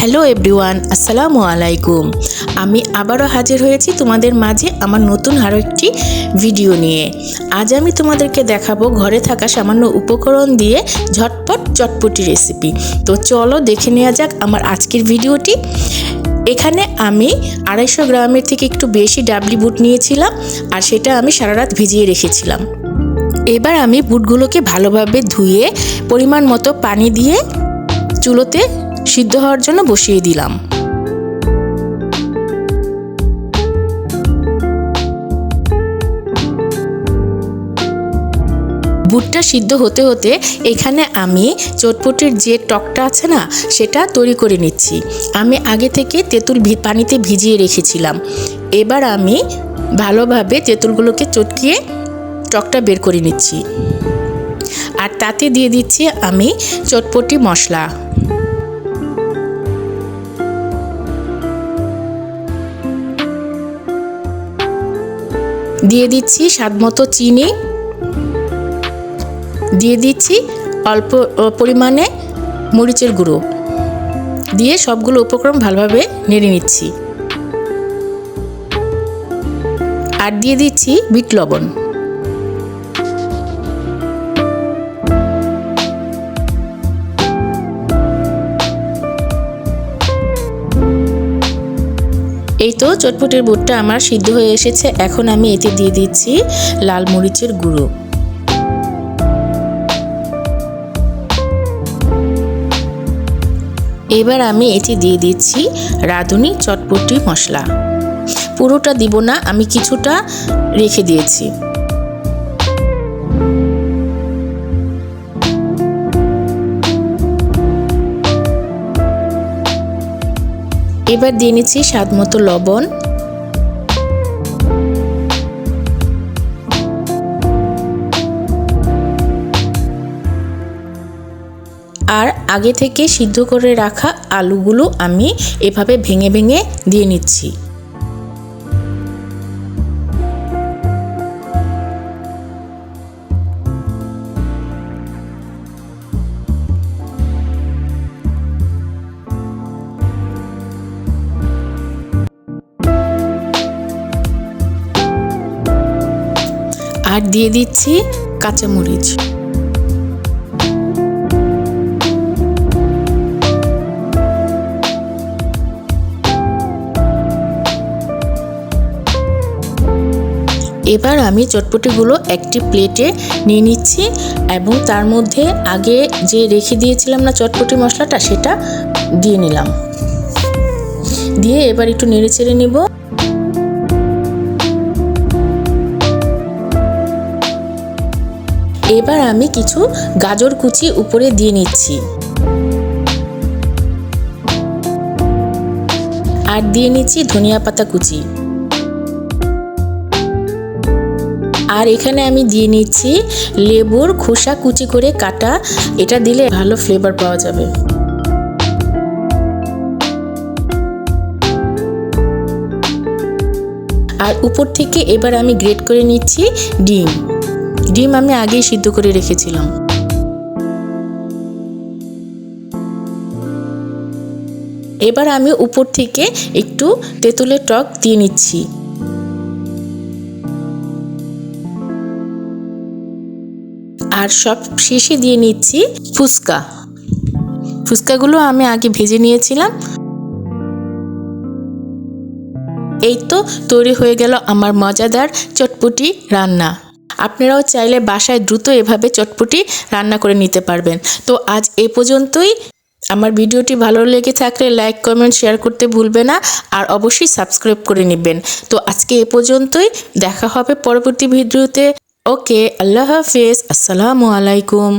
Hello everyone, আসসালামু আলাইকুম। আমি আবারও হাজির হয়েছি তোমাদের মাঝে আমার নতুন আরও একটি ভিডিও নিয়ে। আজ আমি তোমাদেরকে দেখাবো ঘরে থাকা সামান্য উপকরণ দিয়ে ঝটপট চটপটি রেসিপি। তো চলো দেখে নেওয়া যাক আমার আজকের ভিডিওটি। এখানে আমি 250 গ্রামের থেকে একটু বেশি ডাবলি বুট নিয়েছিলাম, আর সেটা আমি সারা রাত ভিজিয়ে রেখেছিলাম। এবার আমি বুটগুলোকে ভালোভাবে ধুয়ে পরিমাণ মতো পানি দিয়ে চুলোতে সিদ্ধ হওয়ার জন্য বসিয়ে দিলাম। বুটটা সিদ্ধ হতে হতে এখানে আমি চটপটির যে টকটা আছে না, সেটা তৈরি করে নিচ্ছি। আমি আগে থেকে তেঁতুল পানিতে ভিজিয়ে রেখেছিলাম। এবার আমি ভালোভাবে তেঁতুলগুলোকে চটকিয়ে টকটা বের করে নিচ্ছি, আর তাতে দিয়ে দিচ্ছি আমি চটপটি মশলা। দিয়ে দিচ্ছি স্বাদমতো চিনি, দিয়ে দিচ্ছি অল্প পরিমাণে মরিচের গুঁড়ো, দিয়ে সবগুলো উপকরণ ভালোভাবে নেড়ে নিচ্ছি। আর দিয়ে দিচ্ছি বিট লবণ। এই তো চটপটির বুটটা আমার সিদ্ধ হয়ে এসেছে। এখন আমি এতে দিয়ে দিচ্ছি লাল মরিচের গুঁড়ো। এবার আমি এতে দিয়ে দিচ্ছি রাঁধুনি চটপটি মশলা। পুরোটা দিব না, আমি কিছুটা রেখে দিয়েছি। এবার দিয়ে নিচ্ছি স্বাদ মতো লবণ। আর আগে থেকে সিদ্ধ করে রাখা আলুগুলো আমি এভাবে ভেঙে ভেঙে দিয়ে নিচ্ছি। আর দিয়ে দিচ্ছি কাঁচামরিচ। এবার আমি চটপটিগুলো একটি প্লেটে নিয়ে নিচ্ছি, এবং তার মধ্যে আগে যে রেখে দিয়েছিলাম না চটপটি মশলাটা, সেটা দিয়ে নিলাম। দিয়ে এবার একটু নেড়ে চেড়ে নিব। এবার আমি কিছু গাজর কুচি উপরে দিয়ে নিচ্ছি, আর দিয়ে নিচ্ছি ধনিয়া পাতা কুচি। আর এখানে আমি দিয়ে নিচ্ছি লেবুর খোসা কুচি করে কাটা। এটা দিলে ভালো ফ্লেভার পাওয়া যাবে। আর উপর থেকে এবার আমি গ্রেট করে নিচ্ছি ডিম। ডিম আমি আগেই সিদ্ধ করে রেখেছিলাম। এবার আমি উপর থেকে একটু তেঁতুলের টক দিয়ে নিচ্ছি। আর সব শেষে দিয়ে নিচ্ছি ফুচকা। ফুচকাগুলো আমি আগে ভেজে নিয়েছিলাম। এই তো তৈরি হয়ে গেল আমার মজাদার চটপটি রান্না। আপনারাও চাইলে বাসায় দ্রুত এভাবে চটপটি রান্না করে নিতে পারবেন। তো আজ এই পর্যন্তই। আমার ভিডিওটি ভালো লেগে থাকলে লাইক, কমেন্ট, শেয়ার করতে ভুলবে না, আর অবশ্যই সাবস্ক্রাইব করে নেবেন। তো আজকে এ পর্যন্তই, দেখা হবে পরবর্তী ভিডিওতে। ওকে, আল্লাহ হাফেজ, আসসালামু আলাইকুম।